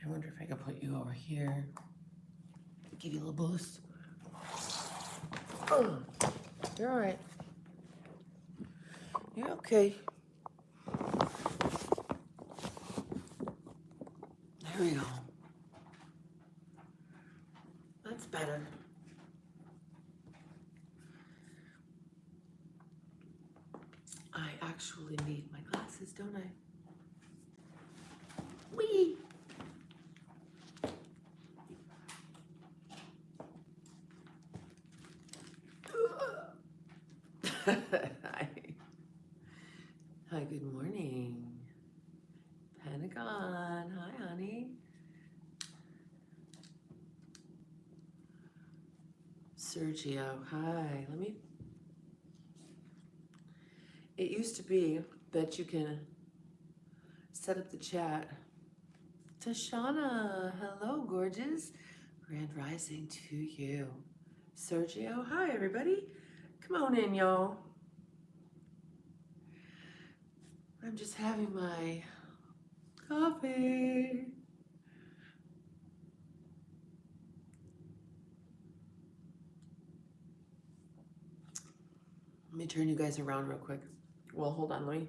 I wonder if I can put you over here. Give you a little boost. Oh, you're all right. You're okay. There we go. That's better. I actually need my glasses, don't I? Wee! Hi. Hi, good morning. Pentagon. Hi, honey. Sergio. Hi. It used to be that you can set up the chat. Tashana. Hello, gorgeous. Grand rising to you. Sergio. Hi, everybody. Come on in, y'all. I'm just having my coffee. Let me turn you guys around real quick. Well, hold on,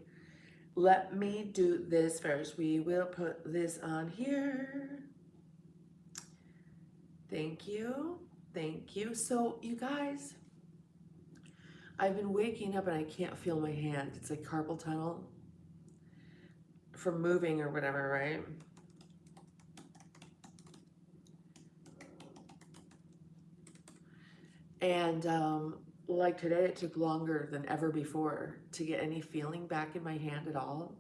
let me do this first. We will put this on here. Thank you. Thank you. So, you guys, I've been waking up and I can't feel my hand. It's like carpal tunnel from moving or whatever, right? And like today, it took longer than ever before to get any feeling back in my hand at all.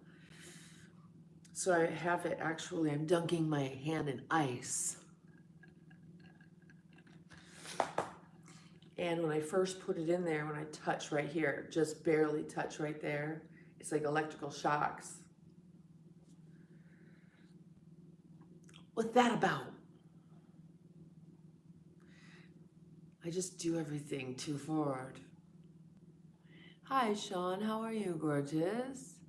So I have it actually, I'm dunking my hand in ice. And when I first put it in there, when I touch right here, just barely touch right there, it's like electrical shocks. What's that about? I just do everything too forward. Hi, Sean. How are you, gorgeous?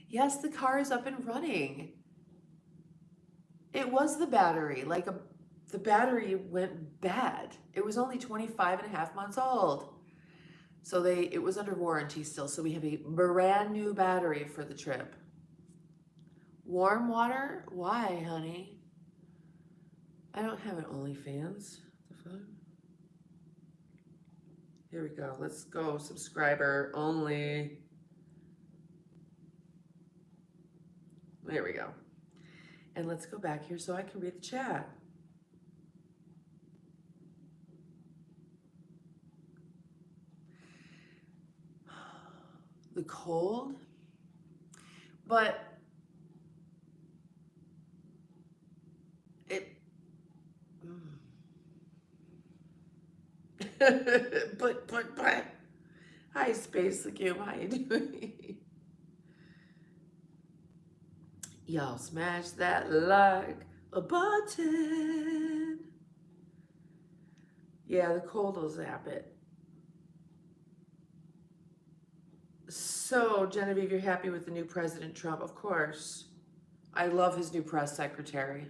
Yes, the car is up and running. It was the battery. The battery went bad. It was only 25 and a half months old. So it was under warranty still. So we have a brand new battery for the trip. Warm water? Why, honey? I don't have an OnlyFans. The fuck? Here we go. Let's go. Subscriber only. There we go. And let's go back here so I can read the chat. The cold? But it... but... Hi, Space Legume. How you doing? Y'all smash that like a button. Yeah, the cold will zap it. So, Genevieve, you're happy with the new President Trump? Of course. I love his new press secretary.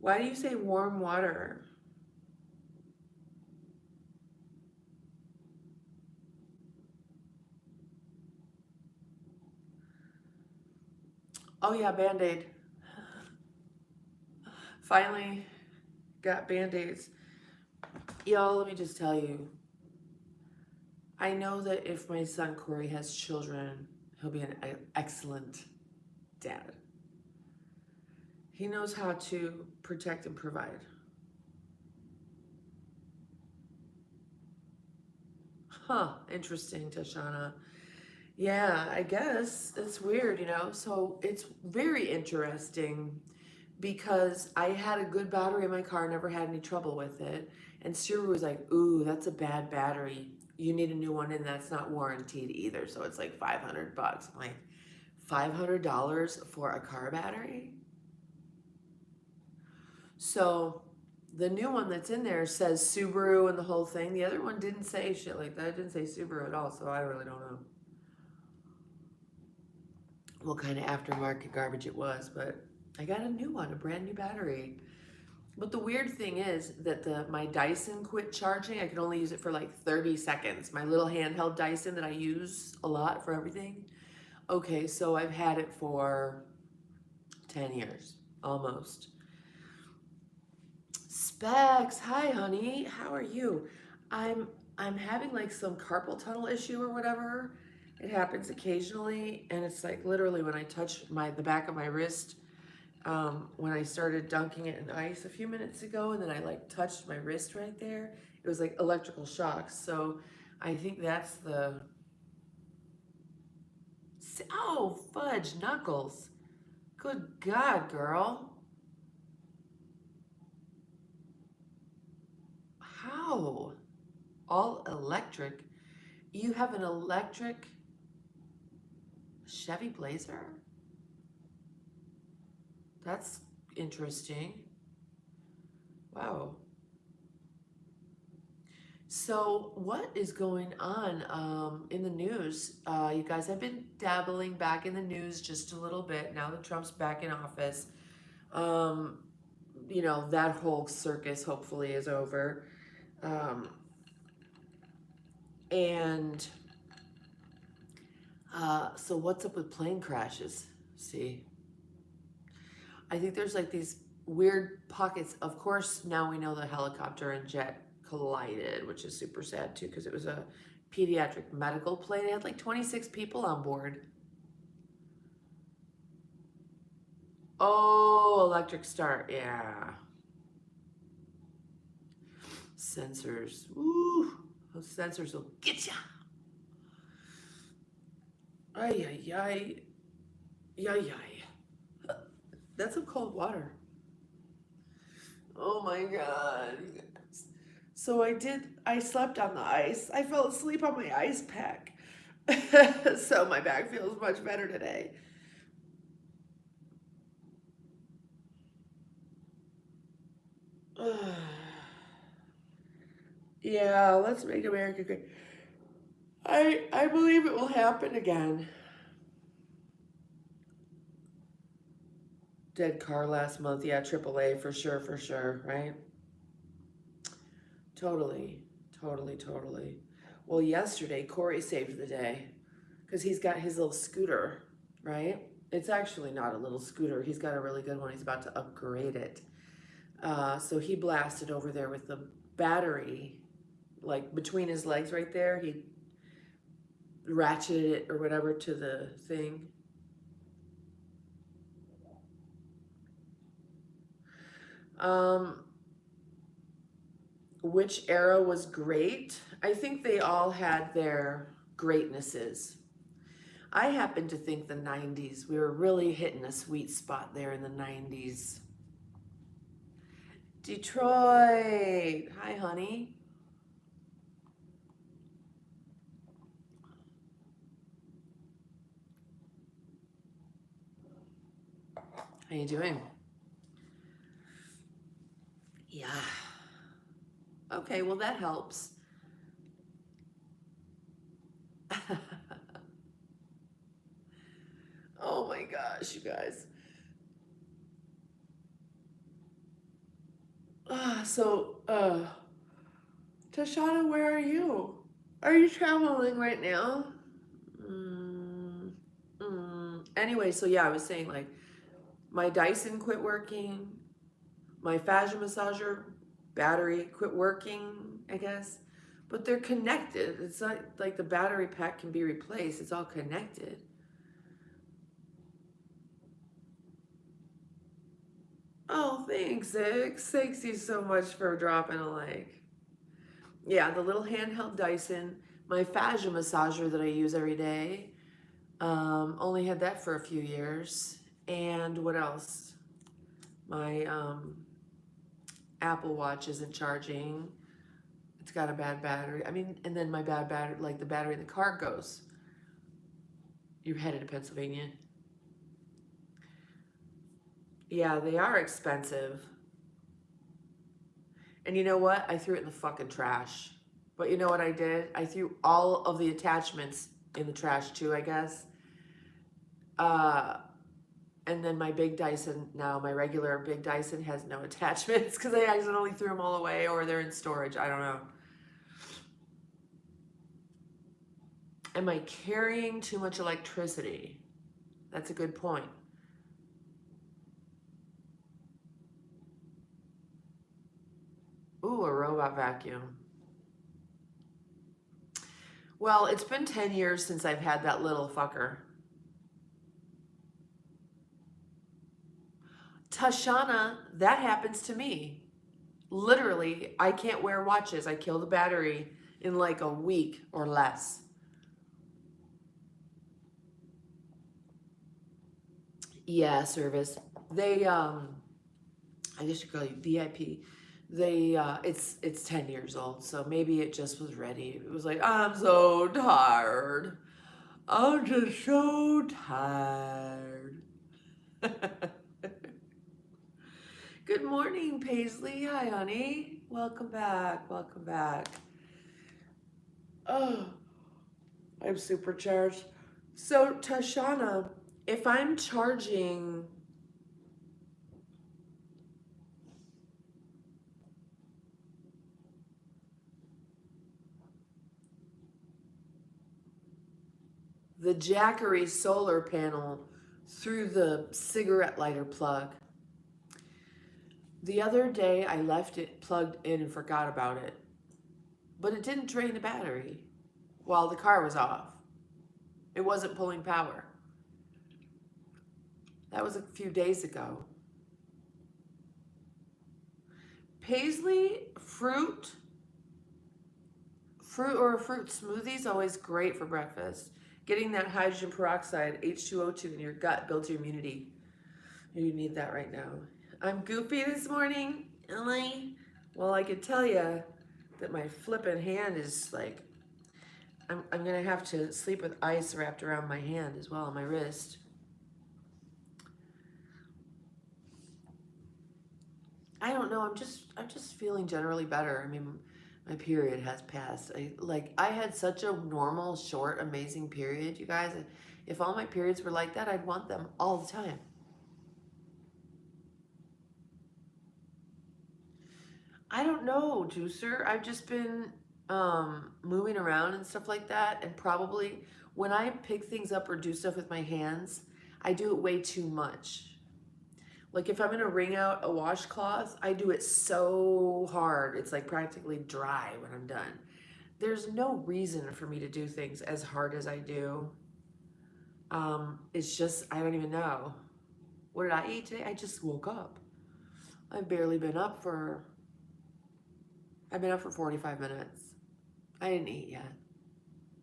Why do you say warm water? Oh yeah, Band-Aid. Finally got Band-Aids. Y'all, let me just tell you. I know that if my son Corey has children, he'll be an excellent dad. He knows how to protect and provide. Huh, interesting, Tashana. Yeah, I guess it's weird, you know? So it's very interesting because I had a good battery in my car, never had any trouble with it. And Subaru was like, ooh, that's a bad battery. You need a new one, and that's not warranted either. So it's like $500. I'm like, $500 for a car battery? So the new one that's in there says Subaru and the whole thing. The other one didn't say shit like that. It didn't say Subaru at all, so I really don't know. what kind of aftermarket garbage it was, but I got a new one, a brand new battery. But the weird thing is that my Dyson quit charging. I could only use it for like 30 seconds. My little handheld Dyson that I use a lot for everything. Okay, so I've had it for 10 years, almost. Specs, hi honey, how are you? I'm I'm having like some carpal tunnel issue or whatever. It happens occasionally, and it's like literally when I touch the back of my wrist, when I started dunking it in ice a few minutes ago, and then I like touched my wrist right there. It was like electrical shocks. So I think that's the. Oh, fudge knuckles. Good God, girl. How? All electric? You have an electric Chevy Blazer? That's interesting. Wow. So, what is going on in the news? You guys have been dabbling back in the news just a little bit now that Trump's back in office. Um, that whole circus hopefully is over. Um, and so, what's up with plane crashes? See, I think there's like these weird pockets. Of course, now we know the helicopter and jet collided, which is super sad too, because it was a pediatric medical plane. It had like 26 people on board. Oh, electric start. Yeah. Sensors. Ooh, those sensors will get ya. Ay, ay, ay. Yay, yay. That's some cold water. Oh my God. So I slept on the ice. I fell asleep on my ice pack. So my back feels much better today. Yeah, let's make America great. I believe it will happen again. Dead car last month. Yeah, AAA for sure, right? Totally, totally, totally. Well, yesterday, Corey saved the day because he's got his little scooter, right? It's actually not a little scooter. He's got a really good one. He's about to upgrade it. So he blasted over there with the battery, like between his legs right there. He ratcheted it or whatever to the thing. Um, which era was great? I think they all had their greatnesses. I happen to think the 90s, we were really hitting a sweet spot there in the 90s. Detroit. Hi, honey. How you doing? Yeah. Okay, well, that helps. Oh my gosh, you guys. Tashana, where are you? Are you traveling right now? Mm, Anyway, so yeah, I was saying like my Dyson quit working, my fascia massager battery quit working, I guess. But they're connected. It's not like the battery pack can be replaced. It's all connected. Oh, thanks, Zix. Thanks you so much for dropping a like. Yeah, the little handheld Dyson, my fascia massager that I use every day. Only had that for a few years. And what else? My Apple Watch isn't charging. It's got a bad battery. I mean, and then my bad battery, like the battery in the car goes. You're headed to Pennsylvania. Yeah, they are expensive. And you know what? I threw it in the fucking trash. But you know what I did? I threw all of the attachments in the trash too, I guess. Uh, and then my big Dyson, now my regular big Dyson has no attachments because I accidentally threw them all away or they're in storage. I don't know. Am I carrying too much electricity? That's a good point. Ooh, a robot vacuum. Well, it's been 10 years since I've had that little fucker. Tashana, that happens to me. Literally, I can't wear watches. I kill the battery in like a week or less. Yeah, service. They I guess you call you VIP. They it's 10 years old, so maybe it just was ready. It was like, I'm so tired. I'm just so tired. Good morning, Paisley. Hi, honey. Welcome back. Welcome back. Oh, I'm supercharged. So, Tashana, if I'm charging the Jackery solar panel through the cigarette lighter plug, the other day I left it plugged in and forgot about it, but it didn't drain the battery while the car was off. It wasn't pulling power. That was a few days ago. Paisley, fruit or a fruit smoothie is always great for breakfast. Getting that hydrogen peroxide, H2O2, in your gut builds your immunity. You need that right now. I'm goofy this morning, Emily. Well, I could tell you that my flippin' hand is like, I'm gonna have to sleep with ice wrapped around my hand as well, my wrist. I don't know. I'm just feeling generally better. I mean, my period has passed. I had such a normal, short, amazing period, you guys. If all my periods were like that, I'd want them all the time. I don't know, Juicer. I've just been moving around and stuff like that, and probably when I pick things up or do stuff with my hands, I do it way too much. Like if I'm gonna wring out a washcloth, I do it so hard. It's like practically dry when I'm done. There's no reason for me to do things as hard as I do. It's just, I don't even know. What did I eat today? I just woke up. I've barely been up for, I've been up for 45 minutes. I didn't eat yet.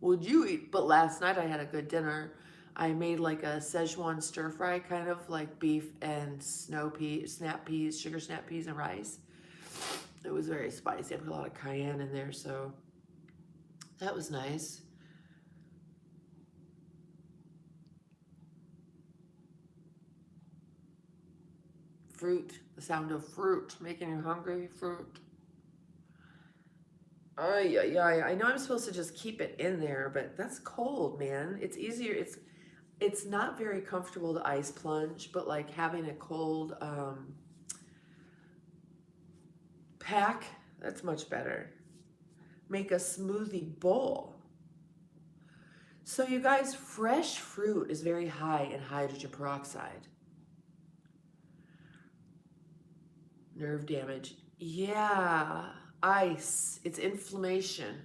What'd you eat? But last night I had a good dinner. I made like a Szechuan stir fry, kind of like beef and snap peas, sugar snap peas and rice. It was very spicy. I put a lot of cayenne in there, so that was nice. Fruit, the sound of fruit, making you hungry, fruit. Oh yeah, I know I'm supposed to just keep it in there, but that's cold, man. It's easier. It's not very comfortable to ice plunge, but like having a cold pack, that's much better. Make a smoothie bowl. So you guys, fresh fruit is very high in hydrogen peroxide. Nerve damage. Yeah, ice. It's inflammation.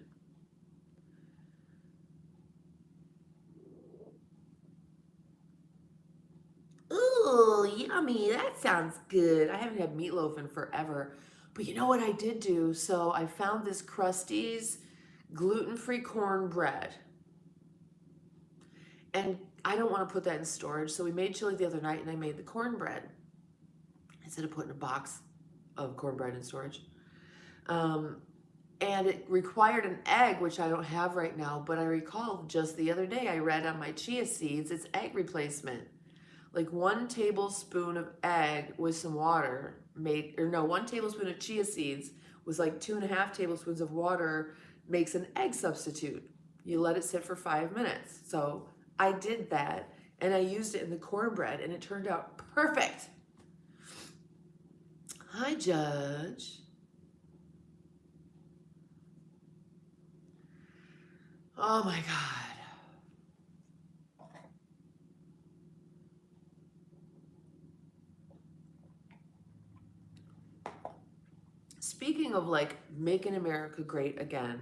Ooh, yummy. That sounds good. I haven't had meatloaf in forever. But you know what I did do? So I found this Krusteaz gluten-free cornbread. And I don't want to put that in storage. So we made chili the other night and I made the cornbread instead of putting a box of cornbread in storage. And it required an egg, which I don't have right now, but I recall just the other day I read on my chia seeds, it's egg replacement. Like 1 tablespoon of egg with some water made, or no, 1 tablespoon of chia seeds with like 2.5 tablespoons of water makes an egg substitute. You let it sit for 5 minutes. So I did that And I used it in the cornbread and it turned out perfect. Hi, Judge. Oh my God. Speaking of like making America great again,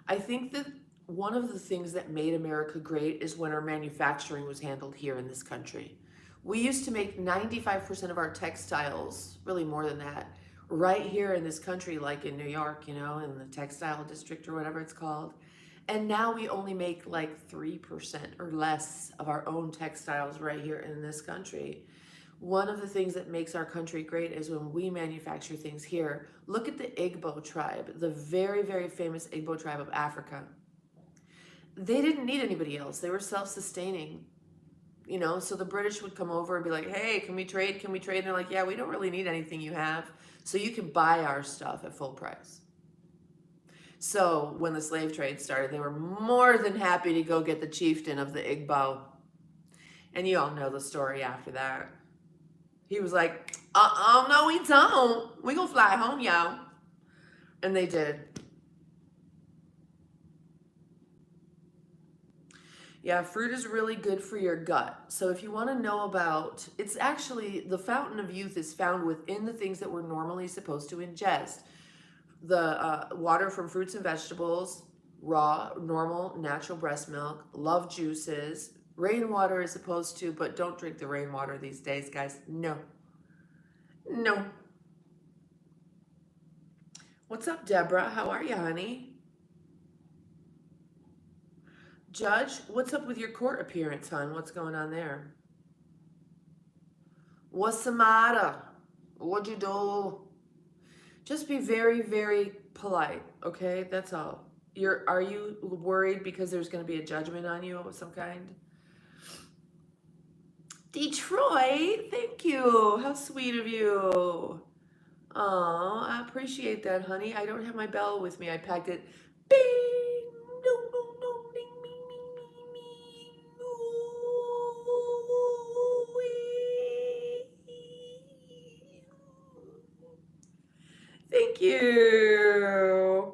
I think that one of the things that made America great is when our manufacturing was handled here in this country. We used to make 95% of our textiles, really more than that, right here in this country, like in New York, you know, in the textile district or whatever it's called. And now we only make like 3% or less of our own textiles right here in this country. One of the things that makes our country great is when we manufacture things here. Look at the Igbo tribe, the very, very famous Igbo tribe of Africa. They didn't need anybody else. They were self-sustaining, you know, so the British would come over and be like, hey, can we trade? Can we trade? And they're like, yeah, we don't really need anything you have. So you can buy our stuff at full price. So when the slave trade started, they were more than happy to go get the chieftain of the Igbo. And you all know the story after that. He was like, no, we don't. We gonna fly home, y'all. And they did. Yeah, fruit is really good for your gut. So if you want to know about, it's actually, the fountain of youth is found within the things that we're normally supposed to ingest. The water from fruits and vegetables, raw, normal, natural breast milk, love juices. Rainwater is supposed to, but don't drink the rainwater these days, guys. No. No. What's up, Deborah? How are you, honey? Judge, what's up with your court appearance, hon? What's going on there? What's the matter? What'd you do? Just be very, very polite, okay? That's all. Are you worried because there's going to be a judgment on you of some kind? Detroit, thank you. How sweet of you. Oh, I appreciate that, honey. I don't have my bell with me. I packed it. Bing, dong, dong, dong, ding, me, me, me, me, Thank you.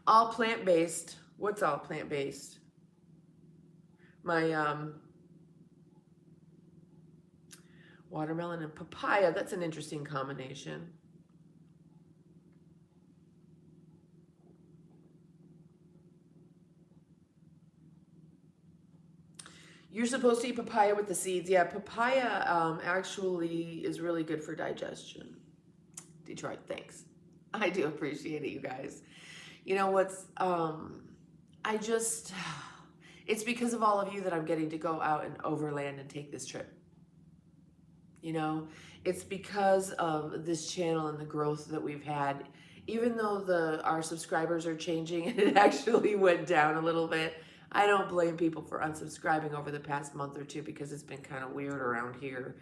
All plant-based. What's all plant-based? My watermelon and papaya. That's an interesting combination. You're supposed to eat papaya with the seeds. Yeah, papaya actually is really good for digestion. Detroit, thanks. I do appreciate it, you guys. You know what's, it's because of all of you that I'm getting to go out and overland and take this trip. You know, it's because of this channel and the growth that we've had. Even though our subscribers are changing and it actually went down a little bit, I don't blame people for unsubscribing over the past month or two because it's been kind of weird around here.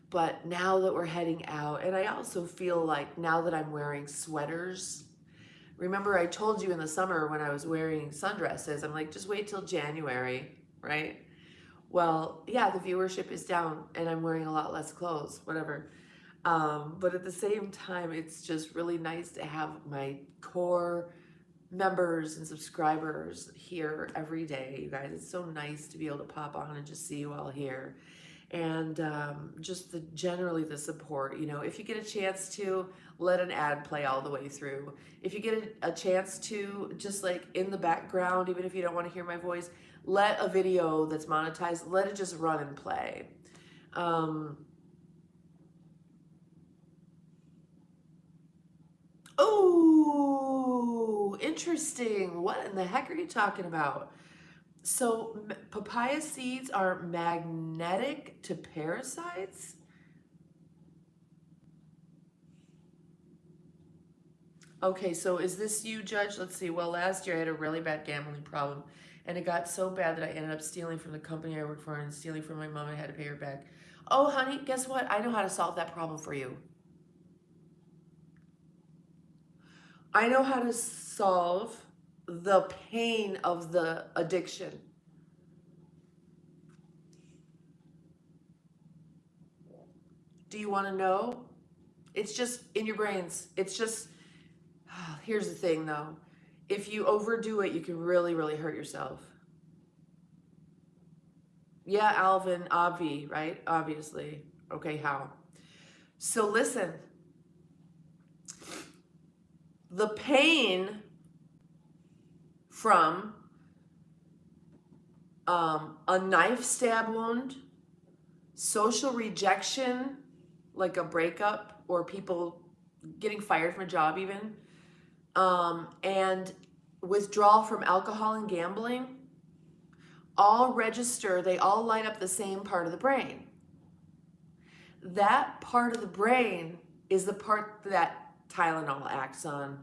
But now that we're heading out, and I also feel like now that I'm wearing sweaters, remember I told you in the summer when I was wearing sundresses, I'm like, just wait till January, right? Well, yeah, the viewership is down and I'm wearing a lot less clothes, whatever. But at the same time, it's just really nice to have my core members and subscribers here every day, you guys. It's so nice to be able to pop on and just see you all here. And just generally the support, you know, if you get a chance to let an ad play all the way through, if you get a chance to just like in the background, even if you don't want to hear my voice, let a video that's monetized, let it just run and play. Oh, interesting. What in the heck are you talking about? So papaya seeds are magnetic to parasites? Okay, so is this you, Judge? Let's see. Well, last year I had a really bad gambling problem, and it got so bad that I ended up stealing from the company I worked for and stealing from my mom. I had to pay her back. Oh, honey, guess what? I know how to solve that problem for you. I know how to solve the pain of the addiction. Do you want to know? It's just in your brains. It's just, here's the thing though. If you overdo it, you can really, really hurt yourself. Yeah, Alvin, obvi, right? Obviously. Okay, how? So listen, the pain from a knife stab wound, social rejection, like a breakup or people getting fired from a job even, and withdrawal from alcohol and gambling, all register, they all light up the same part of the brain. That part of the brain is the part that Tylenol acts on.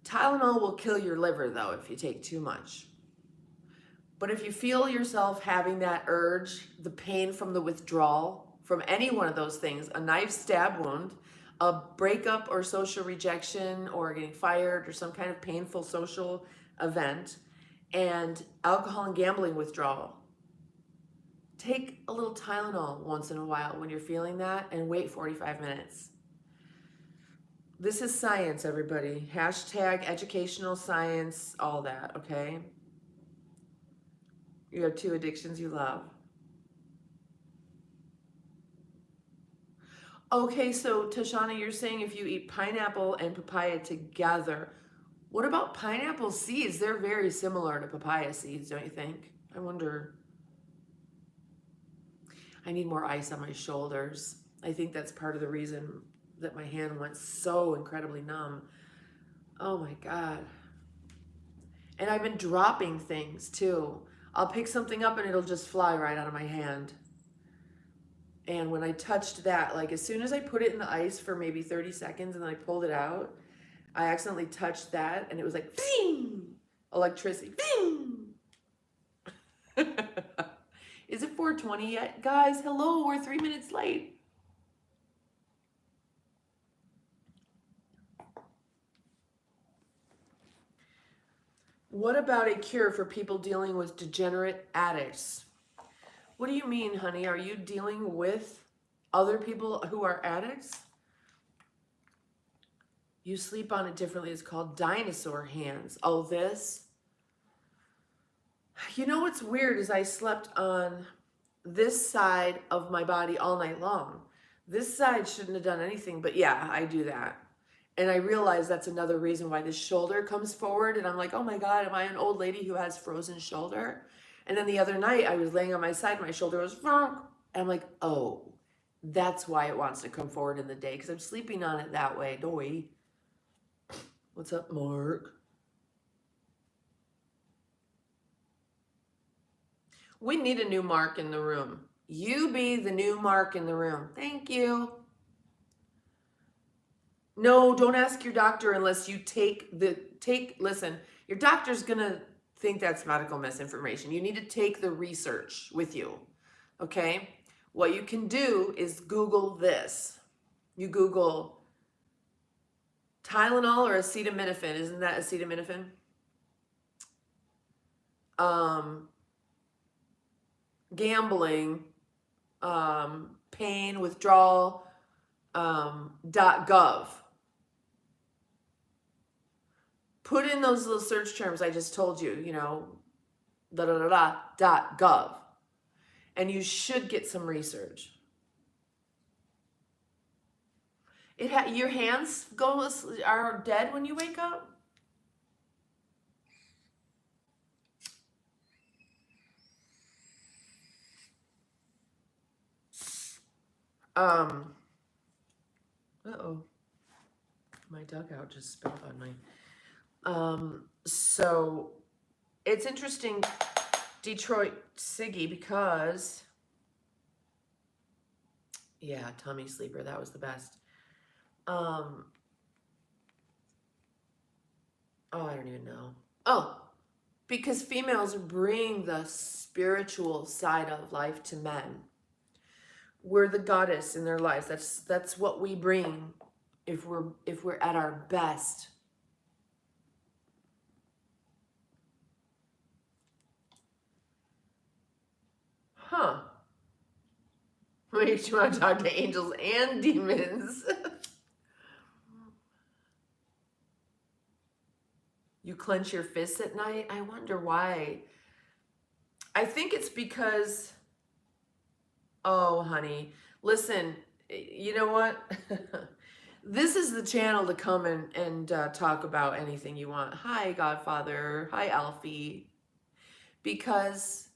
Tylenol will kill your liver though if you take too much. But if you feel yourself having that urge, the pain from the withdrawal, from any one of those things, a knife stab wound, a breakup or social rejection or getting fired or some kind of painful social event, and alcohol and gambling withdrawal, take a little Tylenol once in a while when you're feeling that and wait 45 minutes. This is science, everybody. Hashtag educational science, all that, okay? You have 2 addictions you love. Okay, so Tashana, you're saying if you eat pineapple and papaya together, what about pineapple seeds? They're very similar to papaya seeds, don't you think? I wonder. I need more ice on my shoulders. I think that's part of the reason that my hand went so incredibly numb. Oh my God. And I've been dropping things too. I'll pick something up and it'll just fly right out of my hand. And when I touched that, like as soon as I put it in the ice for maybe 30 seconds and then I pulled it out, I accidentally touched that and it was like, ping! Electricity. Ping! Is it 4:20 yet? Guys, hello, we're 3 minutes late. What about a cure for people dealing with degenerate addicts? What do you mean, honey? Are you dealing with other people who are addicts? You sleep on it differently. It's called dinosaur hands. Oh, this? You know what's weird is I slept on this side of my body all night long. This side shouldn't have done anything, but yeah, I do that. And I realize that's another reason why this shoulder comes forward. And I'm like, oh my God, am I an old lady who has frozen shoulder? And then the other night I was laying on my side, my shoulder was, and I'm like, oh, that's why it wants to come forward in the day because I'm sleeping on it that way. Doy. What's up, Mark? We need a new Mark in the room. You be the new Mark in the room. Thank you. No, don't ask your doctor unless you listen, your doctor's gonna think that's medical misinformation. You need to take the research with you, okay? What you can do is Google this. You Google Tylenol or acetaminophen. Isn't that acetaminophen? Gambling, pain, withdrawal, .gov. Put in those little search terms I just told you, you know, .gov. And you should get some research. Your hands are dead when you wake up? Uh-oh. My dugout just spilled on me. So it's interesting, Detroit Siggy, because yeah, tummy sleeper, that was the best. Oh, I don't even know. Oh, because females bring the spiritual side of life to men. We're the goddess in their lives. That's what we bring if we're at our best. Huh. makes you want to talk to angels and demons. You clench your fists at night? I wonder why. I think it's because, oh, honey, listen, you know what? This is the channel to come and talk about anything you want. Hi, Godfather. Hi, Alfie. Because,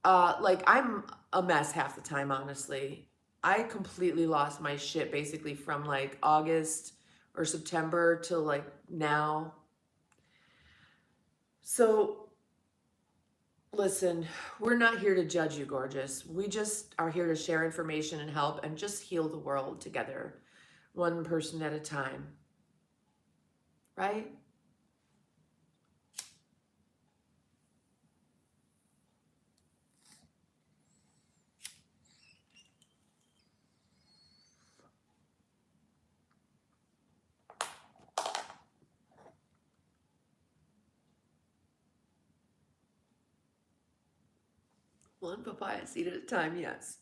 like, I'm a mess half the time, honestly. I completely lost my shit basically from like August or September till like now. So listen, we're not here to judge you, gorgeous. We just are here to share information and help and just heal the world together, one person at a time. Right? One papaya seed at a time, yes.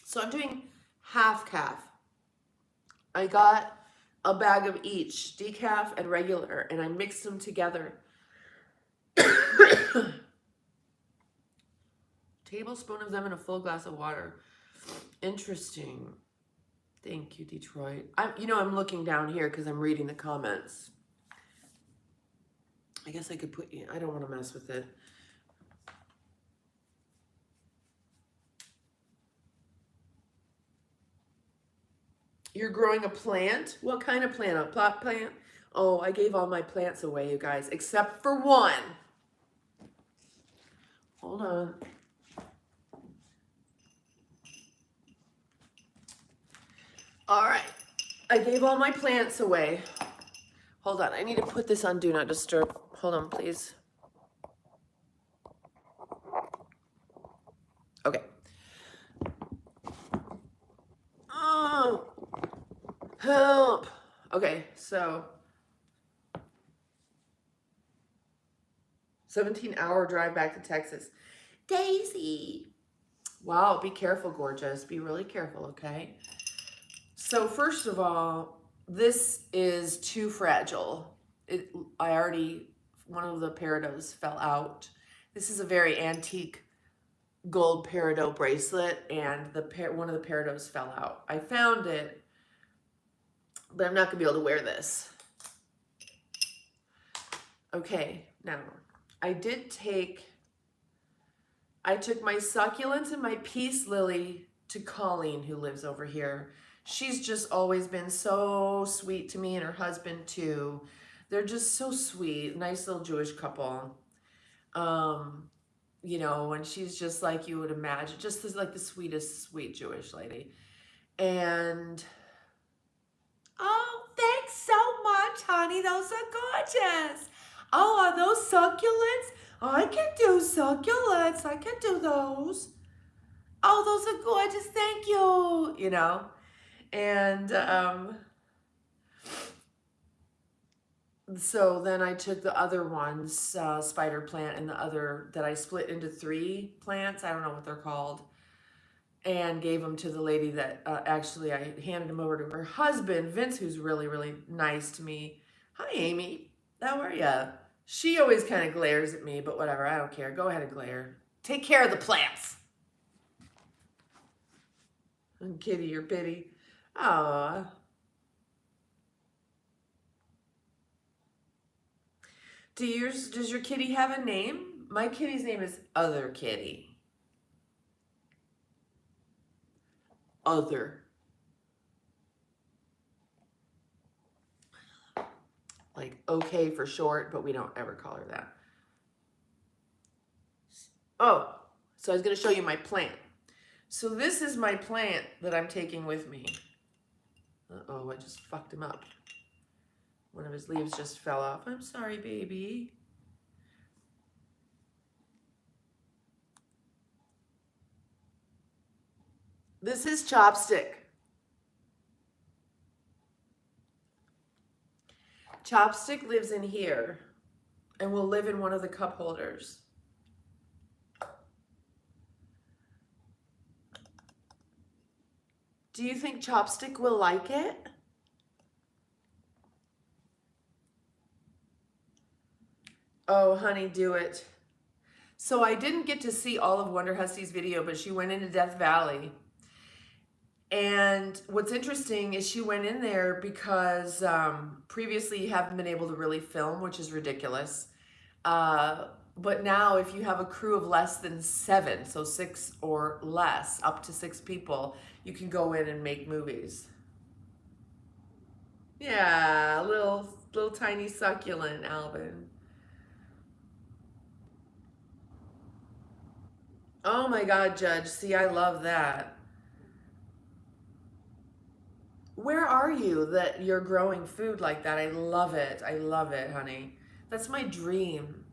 So I'm doing half calf. I got a bag of each, decaf and regular, and I mixed them together. Tablespoon of them in a full glass of water. Interesting. Thank you, Detroit. I'm looking down here because I'm reading the comments. I guess I could put you, I don't want to mess with it. You're growing a plant? What kind of plant? A pot plant? Oh, I gave all my plants away, you guys, except for one. Hold on. All right. I gave all my plants away. Hold on. I need to put this on Do Not Disturb. Hold on, please. Okay. Oh, help. Okay, so 17-hour drive back to Texas. Daisy. Wow, be careful, gorgeous. Be really careful, okay? So first of all, this is too fragile. One of the peridots fell out. This is a very antique gold peridot bracelet, and one of the peridots fell out. I found it, but I'm not gonna be able to wear this. Okay, now I took my succulents and my peace lily to Colleen, who lives over here. She's just always been so sweet to me, and her husband too. They're just so sweet, nice little Jewish couple. And she's just like you would imagine, just like the sweetest, sweet Jewish lady. And oh, thanks so much, honey. Those are gorgeous. Oh, are those succulents? Oh, I can do succulents. I can do those. Oh, those are gorgeous. Thank you. And so then I took the other ones, spider plant, and the other that I split into 3 plants. I don't know what they're called. And gave them to the lady that actually I handed them over to her husband, Vince, who's really, really nice to me. Hi, Amy. How are ya? She always kind of glares at me, but whatever. I don't care. Go ahead and glare. Take care of the plants. And kitty, your pity. Aww. Does your kitty have a name? My kitty's name is Other Kitty. Other. Like okay for short, but we don't ever call her that. Oh, so I was going to show you my plant. So this is my plant that I'm taking with me. Uh-oh, I just fucked him up. One of his leaves just fell off. I'm sorry, baby. This is Chopstick. Chopstick lives in here and will live in one of the cup holders. Do you think Chopstick will like it? Oh, honey, do it. So I didn't get to see all of Wonder Hussey's video, but she went into Death Valley. And what's interesting is she went in there because previously you haven't been able to really film, which is ridiculous. But now if you have a crew of less than 7, so 6 or less, up to 6 people, you can go in and make movies. Yeah, little tiny succulent, Alvin. Oh my God, Judge. See, I love that. Where are you that you're growing food like that? I love it. I love it, honey. That's my dream.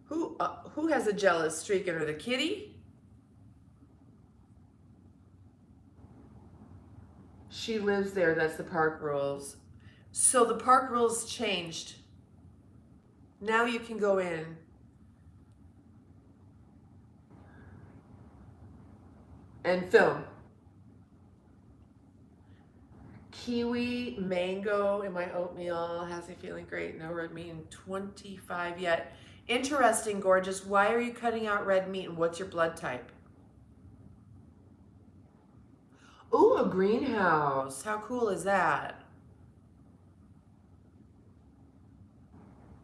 Who has a jealous streak in her? The kitty? She lives there. That's the park rules. So the park rules changed. Now you can go in. And film. Kiwi, mango in my oatmeal. Has me feeling great. No red meat in 25 yet. Interesting, gorgeous. Why are you cutting out red meat and what's your blood type? Ooh, a greenhouse. How cool is that?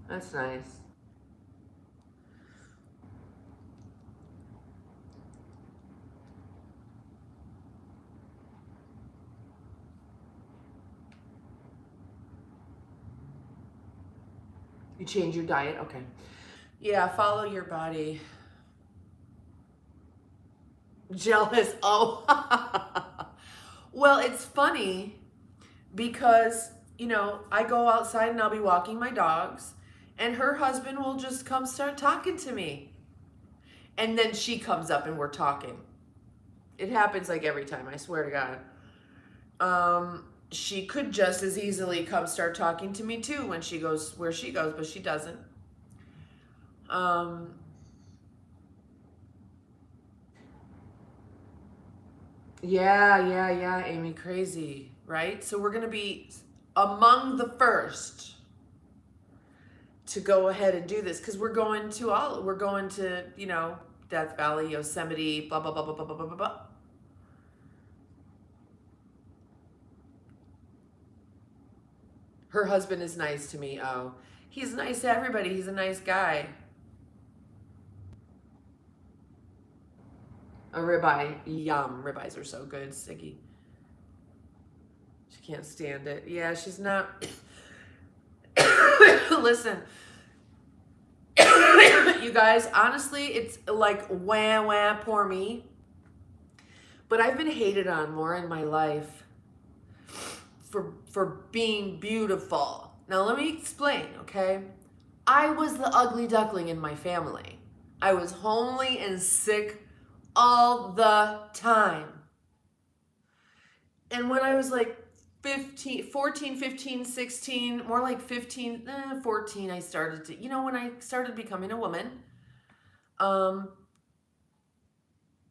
That's nice. You change your diet? Okay. Yeah, follow your body. Jealous. Oh. Well, it's funny because, I go outside and I'll be walking my dogs and her husband will just come start talking to me. And then she comes up and we're talking. It happens like every time, I swear to God. She could just as easily come start talking to me too when she goes where she goes, but she doesn't. Yeah, Amy, crazy, right? So we're gonna be among the first to go ahead and do this because we're going to, Death Valley, Yosemite, blah, blah, blah, blah, blah, blah, blah, blah. Her husband is nice to me. Oh, he's nice to everybody. He's a nice guy. A ribeye. Yum. Ribeyes are so good, Siggy. She can't stand it. Yeah, she's not. Listen. You guys, honestly, it's like wah, wah, poor me. But I've been hated on more in my life for being beautiful. Now let me explain, okay? I was the ugly duckling in my family. I was homely and sick all the time. And when I was like 14, 15, 16, more like 15, 14, I started to, when I started becoming a woman,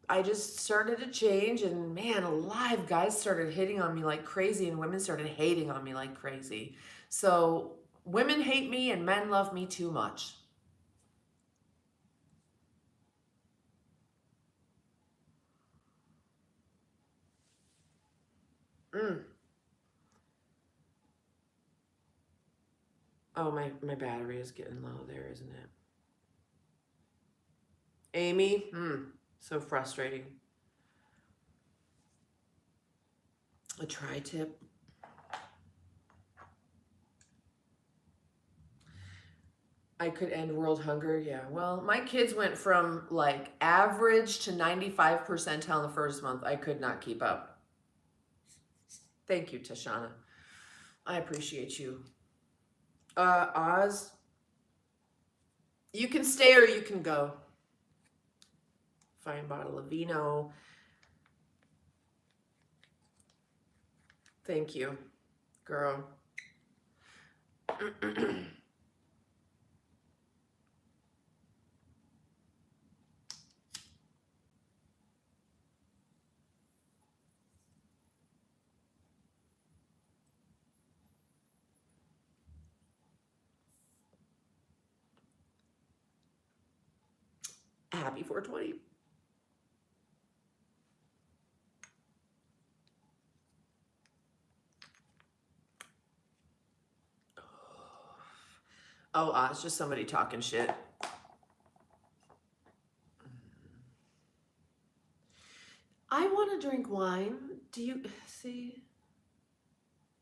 I just started to change and man alive, guys started hitting on me like crazy and women started hating on me like crazy. So women hate me and men love me too much. Oh, my battery is getting low there, isn't it? Amy, so frustrating. A tri-tip. I could end world hunger. Yeah. Well, my kids went from like average to 95 percentile the first month. I could not keep up. Thank you, Tashana. I appreciate you. Oz, you can stay or you can go. Fine bottle of vino. Thank you. Girl. Happy 420. Oh, it's just somebody talking shit. I want to drink wine. Do you see?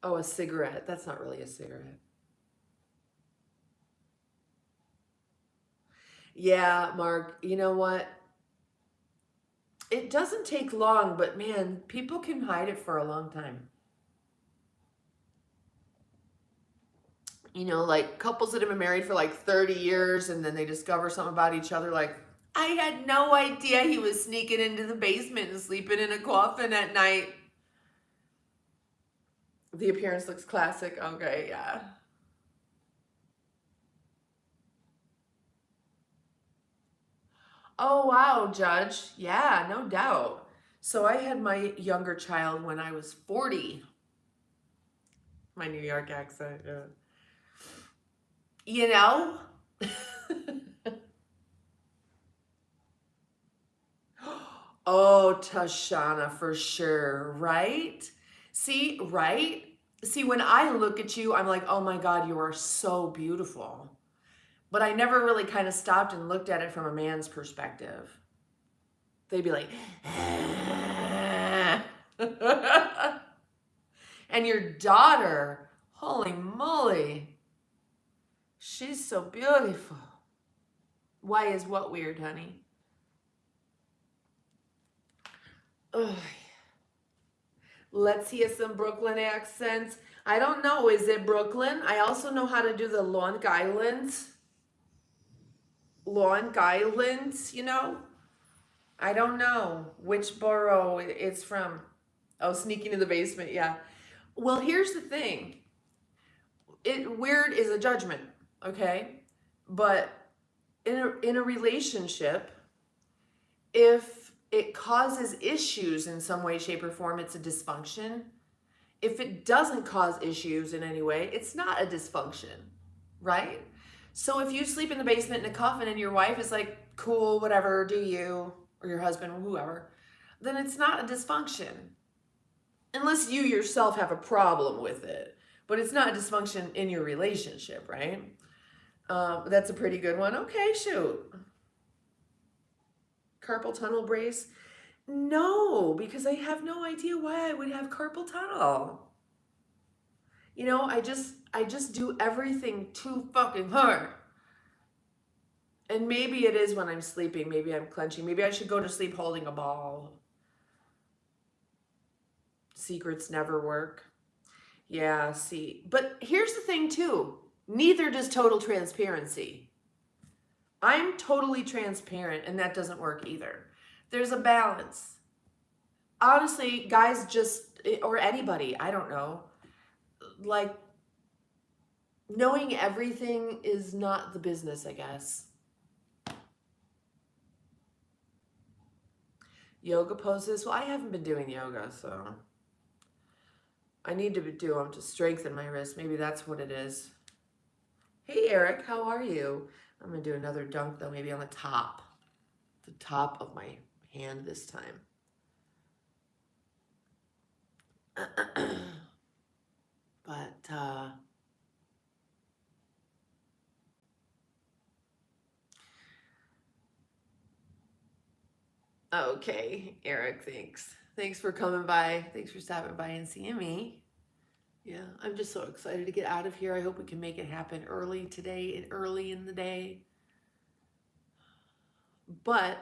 Oh, a cigarette. That's not really a cigarette. Yeah, Mark, you know what? It doesn't take long, but man, people can hide it for a long time. You know, like couples that have been married for like 30 years and then they discover something about each other, like, I had no idea he was sneaking into the basement and sleeping in a coffin at night. The appearance looks classic. Okay, yeah. Oh, wow, Judge. Yeah, no doubt. So I had my younger child when I was 40. My New York accent, yeah. You know? Oh, Tashana, for sure, right? See, right? See, when I look at you, I'm like, oh my God, you are so beautiful. But I never really kind of stopped and looked at it from a man's perspective. They'd be like, and your daughter, holy moly, she's so beautiful. Why is what weird, honey? Ugh. Let's hear some Brooklyn accents. I don't know, is it Brooklyn? I also know how to do the Long Island. Long Island, you know? I don't know which borough it's from. Oh, sneaking in the basement, yeah. Well, here's the thing. Weird is a judgment, okay? But in a relationship, if it causes issues in some way, shape, or form, it's a dysfunction. If it doesn't cause issues in any way, it's not a dysfunction, right? So if you sleep in the basement in a coffin and your wife is like, cool, whatever, do you, or your husband, or whoever, then it's not a dysfunction. Unless you yourself have a problem with it. But it's not a dysfunction in your relationship, right? That's a pretty good one. Okay, shoot. Carpal tunnel brace? No, because I have no idea why I would have carpal tunnel. You know, I just do everything too fucking hard. And maybe it is when I'm sleeping. Maybe I'm clenching. Maybe I should go to sleep holding a ball. Secrets never work. Yeah, see. But here's the thing too. Neither does total transparency. I'm totally transparent and that doesn't work either. There's a balance. Honestly, guys just, or anybody, I don't know, like knowing everything is not the business, I guess. Yoga poses. Well, I haven't been doing yoga, so I need to do them to strengthen my wrist. Maybe that's what it is. Hey, Eric, how are you? I'm going to do another dunk, though, maybe on the top of my hand this time. But, okay, Eric, thanks. Thanks for coming by. Thanks for stopping by and seeing me. Yeah, I'm just so excited to get out of here. I hope we can make it happen early today and early in the day. But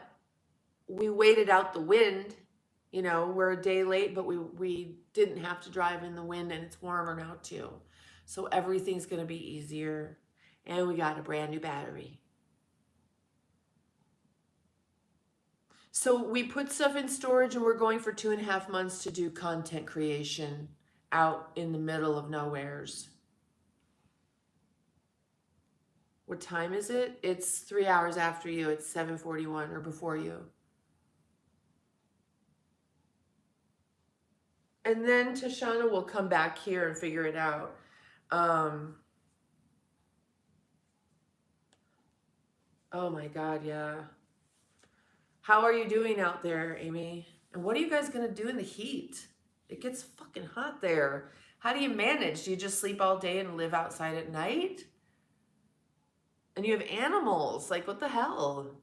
we waited out the wind. You know, we're a day late, but we didn't have to drive in the wind and it's warmer now too. So everything's going to be easier. And we got a brand new battery. So we put stuff in storage and we're going for 2.5 months to do content creation out in the middle of nowheres. What time is it? It's 3 hours after you. It's 7:41 or before you. And then Tashana will come back here and figure it out. Oh my God, yeah. How are you doing out there, Amy? And what are you guys gonna do in the heat? It gets fucking hot there. How do you manage? Do you just sleep all day and live outside at night? And you have animals. Like, what the hell?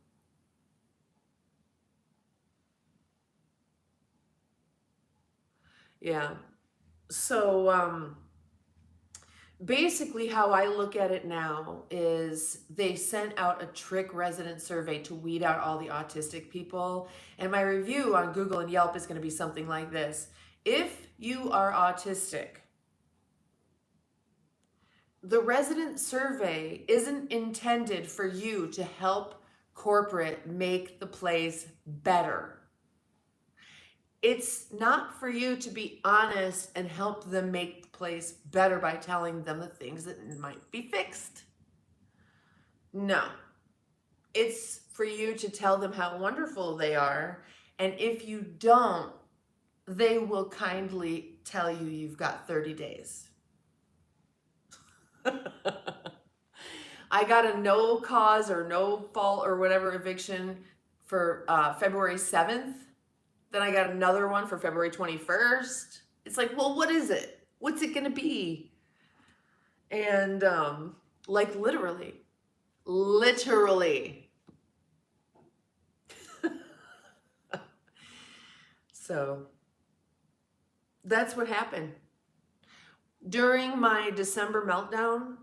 Yeah. So, basically how I look at it now is they sent out a trick resident survey to weed out all the autistic people. And my review on Google and Yelp is going to be something like this. If you are autistic, the resident survey isn't intended for you to help corporate make the place better. It's not for you to be honest and help them make the place better by telling them the things that might be fixed. No. It's for you to tell them how wonderful they are. And if you don't, they will kindly tell you you've got 30 days. I got a no cause or no fault or whatever eviction for February 7th. Then I got another one for February 21st. It's like, well, what is it? What's it going to be? And like literally. So that's what happened. During my December meltdown,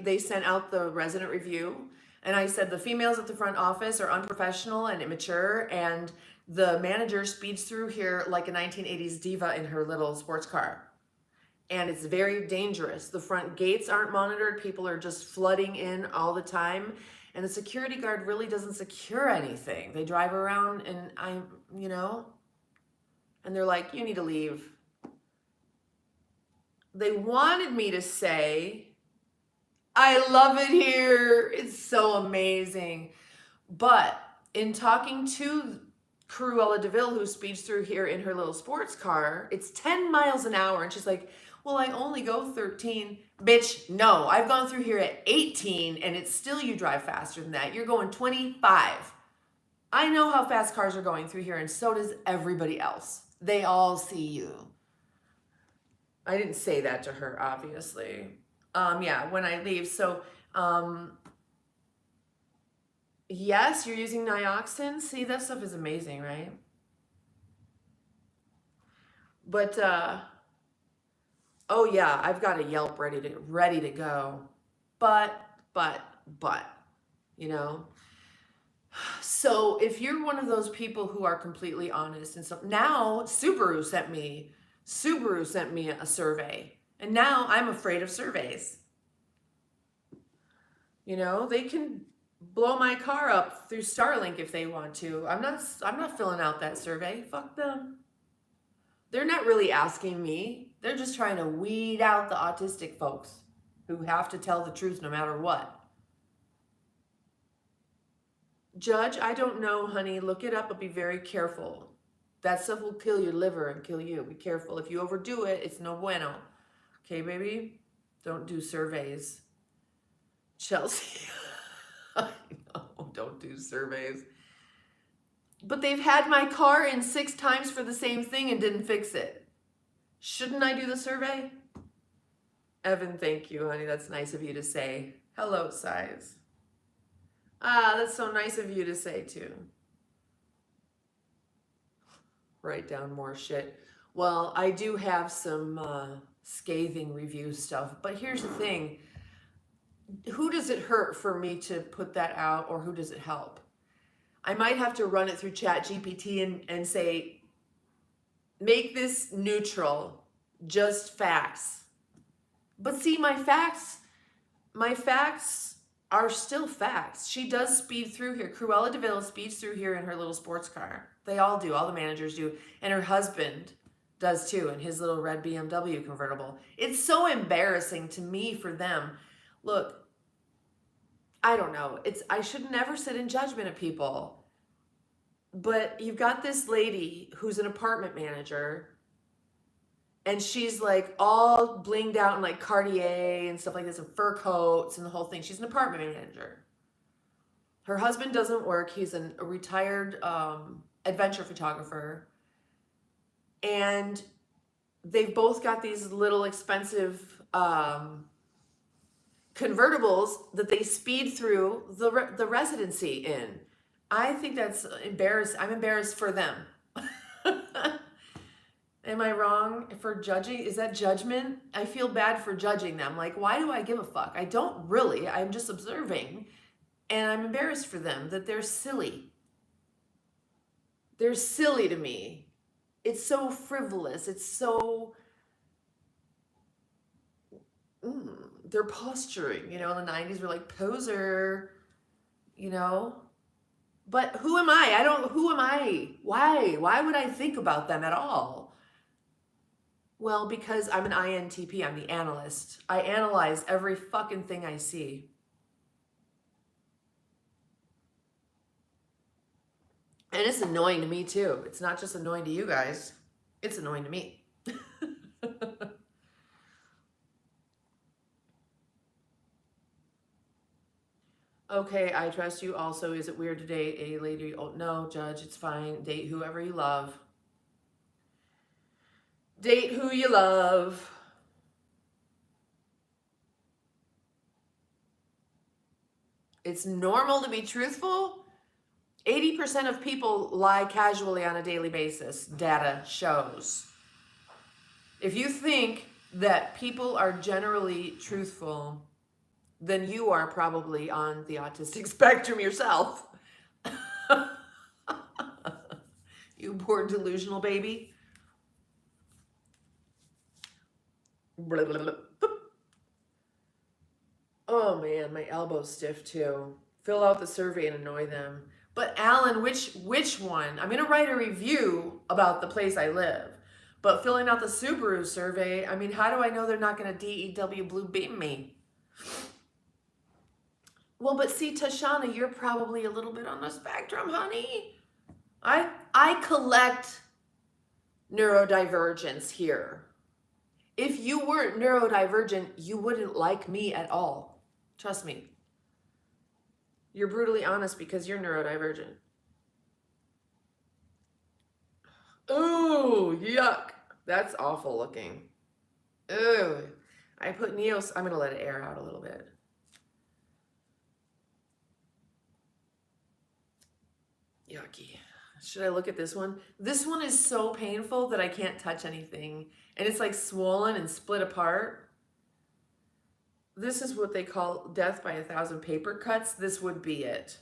they sent out the resident review, and I said the females at the front office are unprofessional and immature, and the manager speeds through here like a 1980s diva in her little sports car. And it's very dangerous. The front gates aren't monitored. People are just flooding in all the time. And the security guard really doesn't secure anything. They drive around and and they're like, you need to leave. They wanted me to say, I love it here. It's so amazing. But in talking to Cruella DeVille, who speeds through here in her little sports car, it's 10 miles an hour. And she's like, well, I only go 13. Bitch, no, I've gone through here at 18 and it's still you drive faster than that. You're going 25. I know how fast cars are going through here, and so does everybody else. They all see you. I didn't say that to her, obviously. Yeah, when I leave. So, yes, you're using Nioxin. See, that stuff is amazing, right? But, oh yeah, I've got a Yelp ready to go. But, you know. So if you're one of those people who are completely honest, and so now Subaru sent me a survey, and now I'm afraid of surveys. You know, they can blow my car up through Starlink if they want to. I'm not filling out that survey. Fuck them. They're not really asking me. They're just trying to weed out the autistic folks who have to tell the truth no matter what. Judge, I don't know, honey. Look it up, but be very careful. That stuff will kill your liver and kill you. Be careful. If you overdo it, it's no bueno. Okay, baby? Don't do surveys. Chelsea. I know, don't do surveys. But they've had my car in 6 times for the same thing and didn't fix it. Shouldn't I do the survey? Evan, thank you, honey. That's nice of you to say. Hello, size. Ah, that's so nice of you to say, too. Write down more shit. Well, I do have some scathing review stuff, but here's the thing. Who does it hurt for me to put that out, or who does it help? I might have to run it through ChatGPT and say, make this neutral, just facts. But see, my facts are still facts. She does speed through here. Cruella DeVille speeds through here in her little sports car. They all do. All the managers do. And her husband does too, in his little red BMW convertible. It's so embarrassing to me for them. Look, I don't know. I should never sit in judgment of people. But you've got this lady who's an apartment manager, and she's like all blinged out in like Cartier and stuff like this, and fur coats and the whole thing. She's an apartment manager. Her husband doesn't work. He's a retired adventure photographer. And they've both got these little expensive convertibles that they speed through the residency in. I think that's embarrassing. I'm embarrassed for them. Am I wrong for judging? Is that judgment? I feel bad for judging them. Like, why do I give a fuck? I don't really. I'm just observing. And I'm embarrassed for them that they're silly. They're silly to me. It's so frivolous. It's so... they're posturing. You know, in the 90s, we're like, poser. You know? But who am I? Who am I? Why? Why would I think about them at all? Well, because I'm an INTP. I'm the analyst. I analyze every fucking thing I see. And it's annoying to me too. It's not just annoying to you guys. It's annoying to me. Okay, I trust you also. Is it weird to date a lady? Oh, no, Judge, it's fine. Date whoever you love. Date who you love. It's normal to be truthful. 80% of people lie casually on a daily basis, data shows. If you think that people are generally truthful, then you are probably on the autistic spectrum yourself. You poor delusional baby. Oh man, my elbow's stiff too. Fill out the survey and annoy them. But Alan, which one? I'm gonna write a review about the place I live. But filling out the Subaru survey, I mean, how do I know they're not gonna DEW blue beam me? Well, but see, Tashana, you're probably a little bit on the spectrum, honey. I collect neurodivergence here. If you weren't neurodivergent, you wouldn't like me at all. Trust me. You're brutally honest because you're neurodivergent. Ooh, yuck. That's awful looking. Ooh. I put Neos, I'm going to let it air out a little bit. Yucky. Should I look at this one? This one is so painful that I can't touch anything. And it's like swollen and split apart. This is what they call death by 1,000 paper cuts. This would be it.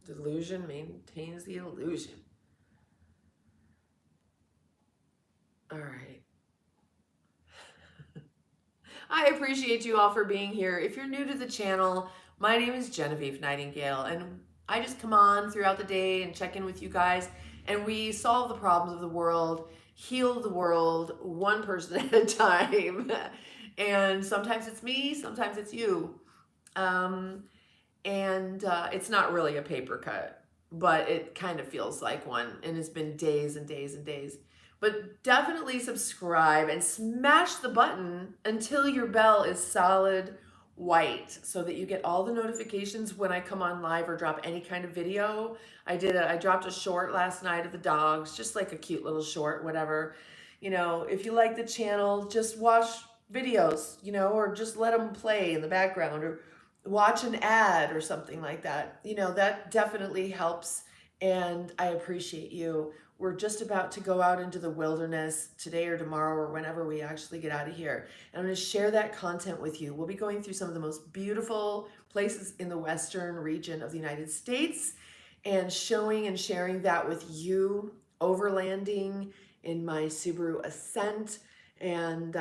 Delusion maintains the illusion. All right. I appreciate you all for being here. If you're new to the channel, my name is Genevieve Nightingale, and I just come on throughout the day and check in with you guys, and we solve the problems of the world, heal the world one person at a time. And sometimes it's me, sometimes it's you. It's not really a paper cut, but it kind of feels like one, and it's been days and days and days. But definitely subscribe and smash the button until your bell is solid white so that you get all the notifications when I come on live or drop any kind of video. I dropped a short last night of the dogs, just like a cute little short, whatever. You know, if you like the channel, just watch videos, you know, or just let them play in the background, or watch an ad or something like that. You know, that definitely helps, and I appreciate you. We're just about to go out into the wilderness today or tomorrow or whenever we actually get out of here. And I'm going to share that content with you. We'll be going through some of the most beautiful places in the western region of the United States and showing and sharing that with you, overlanding in my Subaru Ascent. And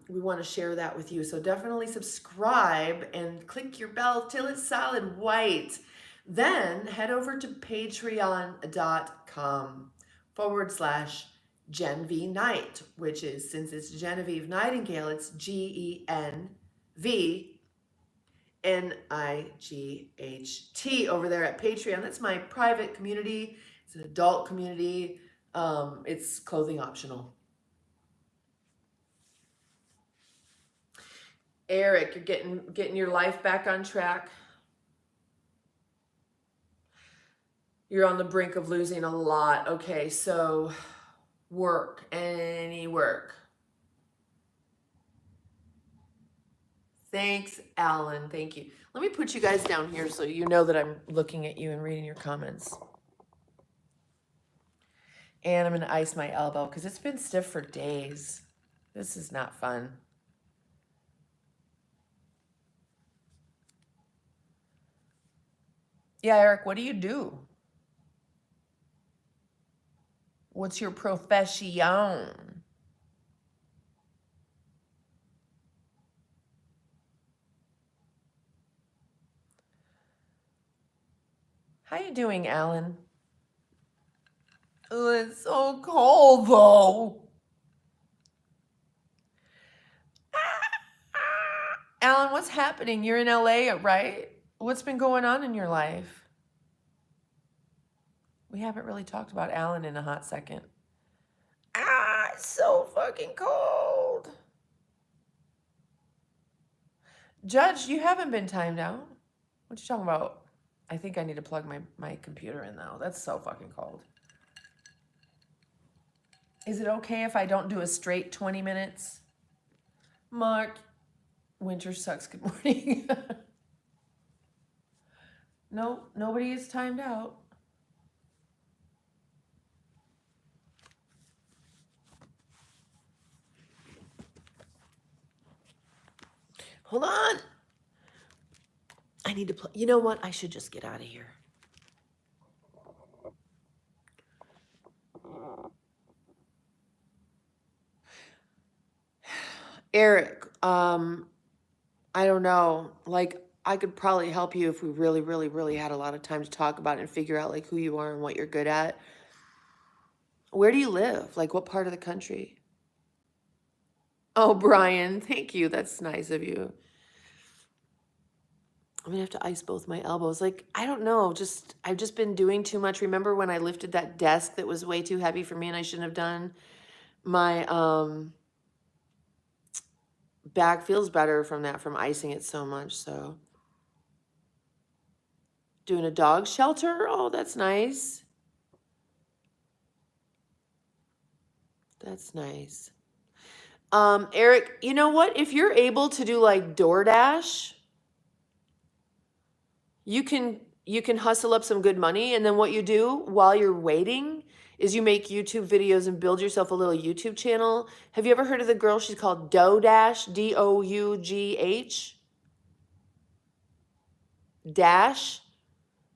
we want to share that with you. So definitely subscribe and click your bell till it's solid white Then head over to patreon.com/Gen V Night, which is, since it's Genevieve Nightingale, it's GenVNIGHT over there at Patreon. That's my private community. It's an adult community. It's clothing optional. Eric, you're getting your life back on track. You're on the brink of losing a lot. Okay, so work, any work. Thanks, Alan. Thank you. Let me put you guys down here so you know that I'm looking at you and reading your comments. And I'm going to ice my elbow because it's been stiff for days. This is not fun. Yeah, Eric, what do you do? What's your profession? How you doing, Alan? Oh, it's so cold, though. Alan, what's happening? You're in LA, right? What's been going on in your life? We haven't really talked about Alan in a hot second. It's so fucking cold. Judge, you haven't been timed out. What you talking about? I think I need to plug my computer in now. That's so fucking cold. Is it okay if I don't do a straight 20 minutes? Mark, winter sucks. Good morning. No, nobody is timed out. Hold on. I need to play. You know what? I should just get out of here. Eric, I don't know. Like, I could probably help you if we really, really, really had a lot of time to talk about it and figure out like who you are and what you're good at. Where do you live? Like, what part of the country? Oh, Brian, thank you. That's nice of you. I'm gonna have to ice both my elbows. Like, I don't know. I've just been doing too much. Remember when I lifted that desk that was way too heavy for me and I shouldn't have done? My back feels better from that, from icing it so much. So doing a dog shelter. Oh, that's nice. That's nice. Eric, you know what? If you're able to do like DoorDash, you can hustle up some good money, and then what you do while you're waiting is you make YouTube videos and build yourself a little YouTube channel. Have you ever heard of the girl? She's called DoDash, DOUGH. Dash.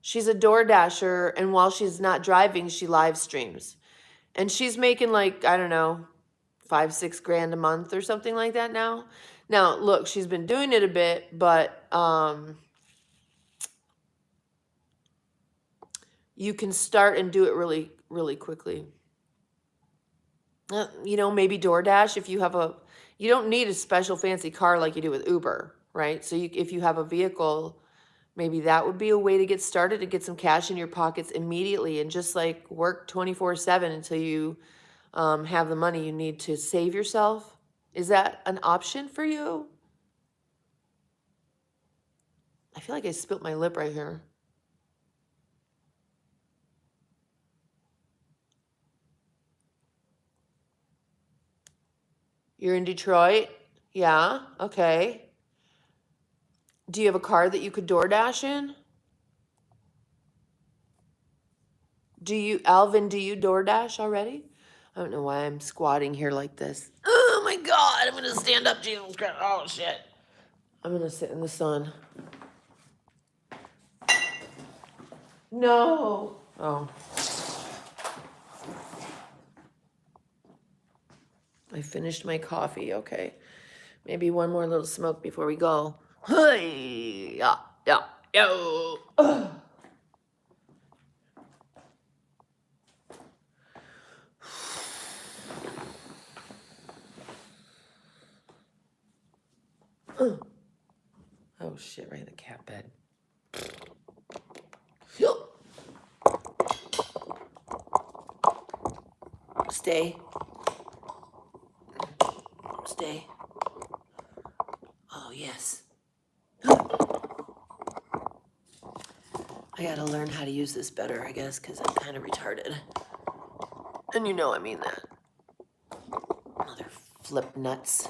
She's a DoorDasher, and while she's not driving, she live streams. And she's making like, I don't know, 5-6 grand a month or something like that now. Now, look, she's been doing it a bit, but you can start and do it really, really quickly. You know, maybe DoorDash, if you have you don't need a special fancy car like you do with Uber, right? So if you have a vehicle, maybe that would be a way to get started, to get some cash in your pockets immediately and just like work 24/7 until you have the money you need to save yourself. Is that an option for you? I feel like I spilt my lip right here. You're in Detroit? Yeah, okay. Do you have a car that you could DoorDash in? Alvin, do you DoorDash already? I don't know why I'm squatting here like this. Oh my God, I'm gonna stand up, Jesus Christ. Oh shit. I'm gonna sit in the sun. No. Oh. I finished my coffee, okay. Maybe one more little smoke before we go. Hey, yeah, yeah, yo. shit, right in the cat bed. Stay. Stay. Oh, yes. I gotta learn how to use this better, I guess, because I'm kind of retarded. And you know I mean that. Mother flip nuts.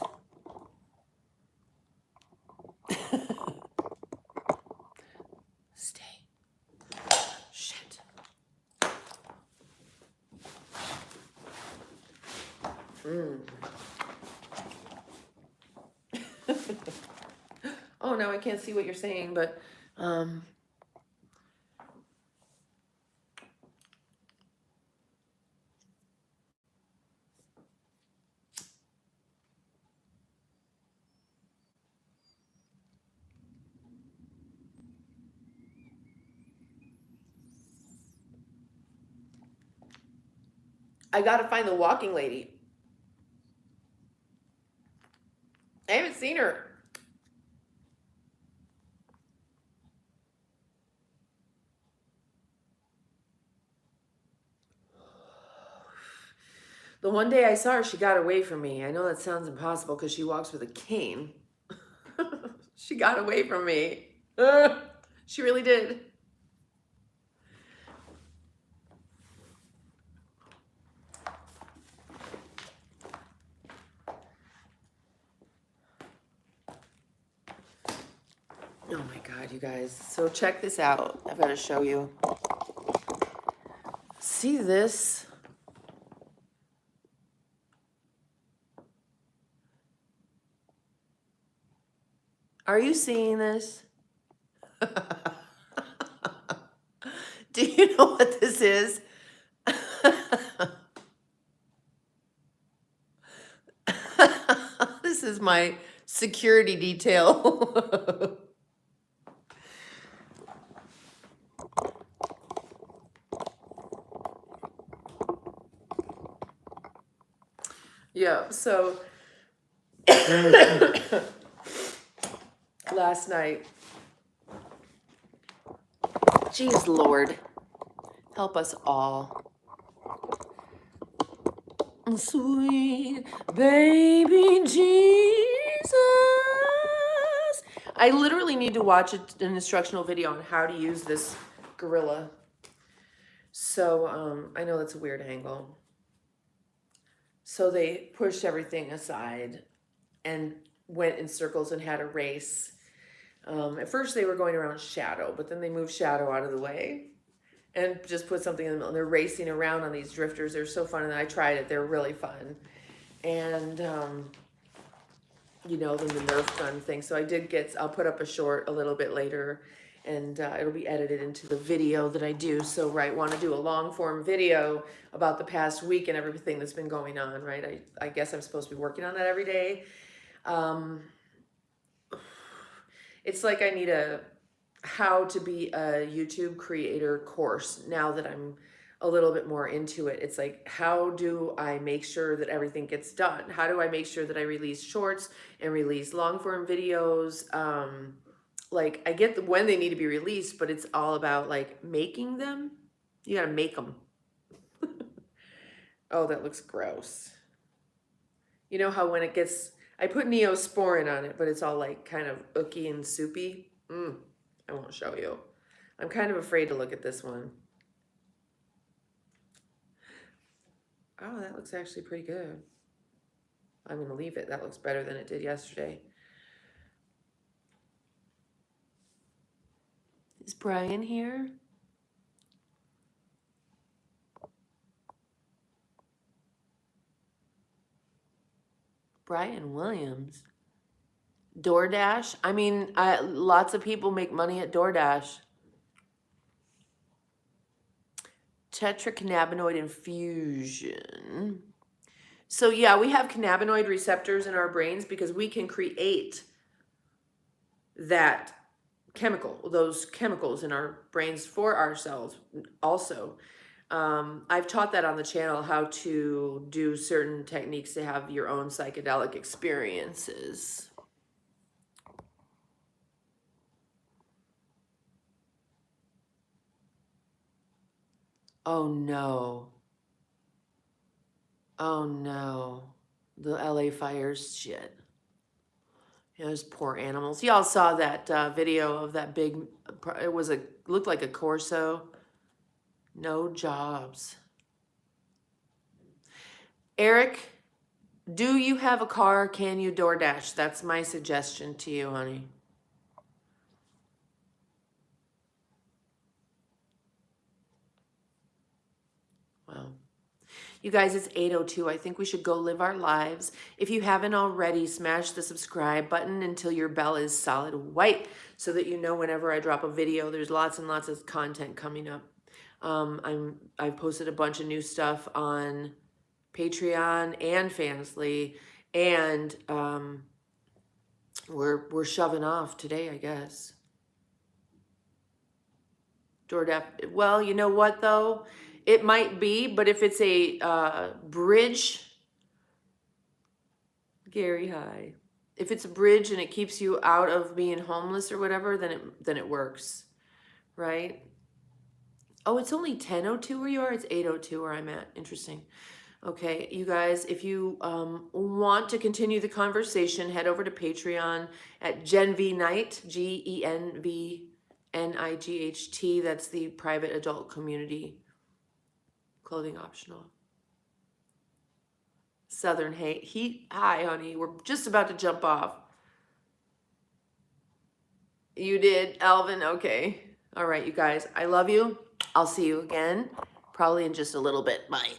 Stay. Shit. Oh, now I can't see what you're saying, but I gotta find the walking lady. I haven't seen her. The one day I saw her, she got away from me. I know that sounds impossible because she walks with a cane. She got away from me. She really did. Oh my God, you guys. So check this out. I've got to show you. See this? Are you seeing this? Do you know what this is? This is my security detail. Yeah, so last night, geez, Lord, help us all. Sweet baby Jesus. I literally need to watch an instructional video on how to use this gorilla. So I know that's a weird angle. So they pushed everything aside and went in circles and had a race. At first they were going around Shadow, but then they moved Shadow out of the way and just put something in the middle. And they're racing around on these drifters. They're so fun, and I tried it. They're really fun. And, you know, then the Nerf gun thing. So I did I'll put up a short a little bit later, and it'll be edited into the video that I do. So, right, want to do a long form video about the past week and everything that's been going on, right? I guess I'm supposed to be working on that every day. It's like I need a how to be a YouTube creator course now that I'm a little bit more into it. It's like, how do I make sure that everything gets done? How do I make sure that I release shorts and release long form videos? Like, I get when they need to be released, but it's all about like making them. You got to make them. Oh, that looks gross. You know how when it gets, I put Neosporin on it, but it's all like kind of ooky and soupy. I won't show you. I'm kind of afraid to look at this one. Oh, that looks actually pretty good. I'm going to leave it. That looks better than it did yesterday. Is Brian here? Brian Williams. DoorDash? I mean, lots of people make money at DoorDash. Tetracannabinoid infusion. So yeah, we have cannabinoid receptors in our brains because we can create that chemical, those chemicals in our brains for ourselves also. I've taught that on the channel, how to do certain techniques to have your own psychedelic experiences. Oh no. Oh no. The LA fires, shit. Those poor animals. Y'all saw that video of that big, it was looked like a Corso. No jobs. Eric, do you have a car? Can you DoorDash? That's my suggestion to you, honey. Wow. You guys, it's 8:02. I think we should go live our lives. If you haven't already, smash the subscribe button until your bell is solid white so that you know whenever I drop a video. There's lots and lots of content coming up. I've posted a bunch of new stuff on Patreon and Fansly, and we're shoving off today, I guess. DoorDash. Well, you know what though? It might be, but if it's a bridge, Gary, hi. If it's a bridge and it keeps you out of being homeless or whatever, then it works, right? Oh, it's only 10:02 where you are. It's 8:02 where I'm at. Interesting. Okay, you guys, if you want to continue the conversation, head over to Patreon at GenVNight, GenVNIGHT. That's the private adult community. Clothing optional. Southern heat. Hi, honey. We're just about to jump off. You did, Alvin? Okay. All right, you guys. I love you. I'll see you again, probably in just a little bit. Bye.